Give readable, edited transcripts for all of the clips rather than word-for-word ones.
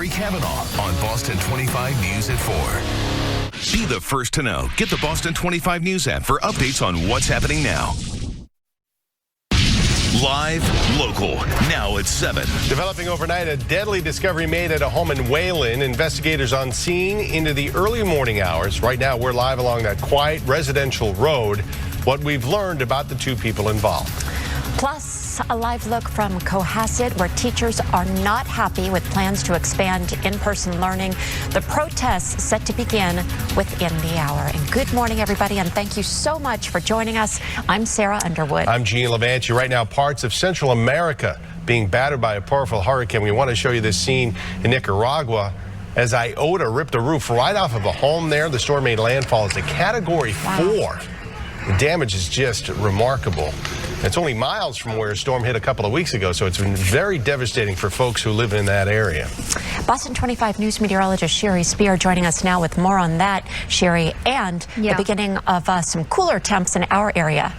Sherry Kavanaugh on Boston 25 News at 4. Be the first to know. Get the Boston 25 News app for updates on what's happening now. Live, local, now at 7. Developing overnight, a deadly discovery made at a home in Wayland. Investigators on scene into the early morning hours. Right now, we're live along that quiet residential road. What we've learned about the two people involved. Plus, a live look from Cohasset, where teachers are not happy with plans to expand in-person learning. The protests set to begin within the hour. And good morning, everybody, and thank you so much for joining us. I'm Sarah Underwood. I'm Gene Levanti. Right now, parts of Central America being battered by a powerful hurricane. We want to show you this scene in Nicaragua as Iota ripped a roof right off of a home there. The storm made landfall as a Category 4. The damage is just remarkable. It's only miles from where a storm hit a couple of weeks ago, so it's been very devastating for folks who live in that area. Boston 25 News meteorologist Sherry Spear joining us now with more on that, Sherry, and the beginning of some cooler temps in our area.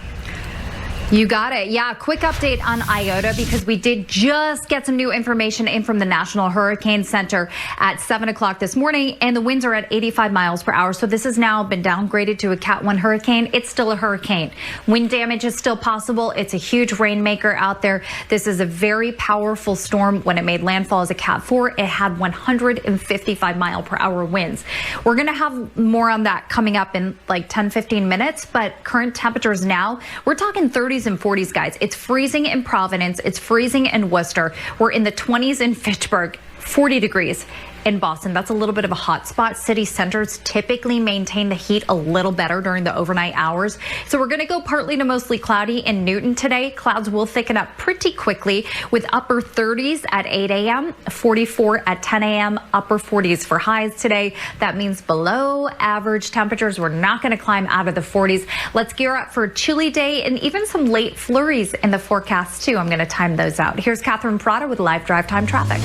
You got it. Yeah, quick update on Iota, because we did just get some new information in from the National Hurricane Center at 7 o'clock this morning, and the winds are at 85 miles per hour. So this has now been downgraded to a Cat 1 hurricane. It's still a hurricane. Wind damage is still possible. It's a huge rainmaker out there. This is a very powerful storm. When it made landfall as a Cat 4, it had 155 mile per hour winds. We're going to have more on that coming up in like 10-15 minutes, but current temperatures now, we're talking 30s and 40s, guys. It's freezing in Providence. It's freezing in Worcester. We're in the 20s in Fitchburg, 40 degrees in Boston. That's a little bit of a hot spot. City centers typically maintain the heat a little better during the overnight hours. So we're going to go partly to mostly cloudy in Newton today. Clouds will thicken up pretty quickly with upper 30s at 8 a.m., 44 at 10 a.m., upper 40s for highs today. That means below average temperatures. We're not going to climb out of the 40s. Let's gear up for a chilly day and even some late flurries in the forecast too. I'm going to time those out. Here's Catherine Prada with live drive time traffic.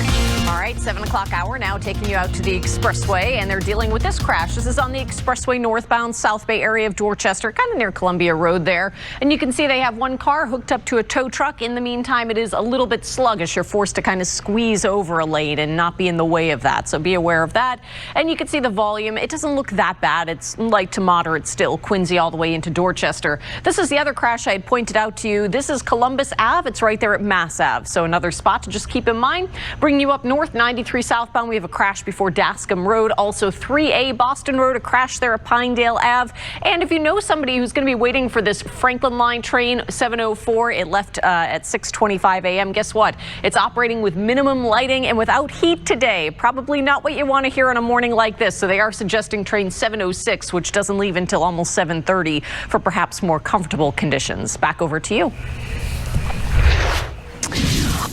All right, 7 o'clock hour now, taking you out to the expressway, and they're dealing with this crash. This is on the expressway northbound South Bay area of Dorchester, kind of near Columbia Road there. And you can see they have one car hooked up to a tow truck. In the meantime, it is a little bit sluggish. You're forced to kind of squeeze over a lane and not be in the way of that. So be aware of that. And you can see the volume. It doesn't look that bad. It's light to moderate still. Quincy all the way into Dorchester. This is the other crash I had pointed out to you. This is Columbus Ave. It's right there at Mass Ave. So another spot to just keep in mind. Bringing you up north, 93 southbound. We have a crash before Dascom Road. Also 3A Boston Road, a crash there at Pinedale Ave. And if you know somebody who's going to be waiting for this Franklin Line train 704, it left at 6:25 a.m. Guess what? It's operating with minimum lighting and without heat today. Probably not what you want to hear on a morning like this. So they are suggesting train 706, which doesn't leave until almost 7:30 for perhaps more comfortable conditions. Back over to you.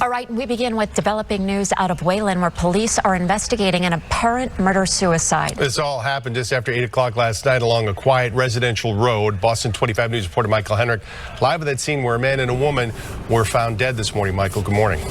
All right, we begin with developing news out of Wayland, where police are investigating an apparent murder-suicide. This all happened just after 8 o'clock last night along a quiet residential road. Boston 25 News reporter Michael Henrik live at that scene where a man and a woman were found dead this morning. Michael, good morning.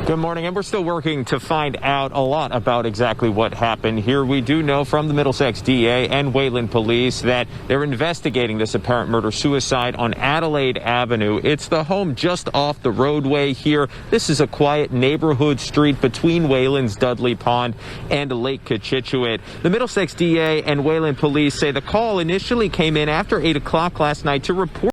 Good morning, and we're still working to find out a lot about exactly what happened here. We do know from the Middlesex DA and Wayland Police that they're investigating this apparent murder-suicide on Adelaide Avenue. It's the home just off the roadway here. This is a quiet neighborhood street between Wayland's Dudley Pond and Lake Cochituate. The Middlesex DA and Wayland Police say the call initially came in after 8 o'clock last night to report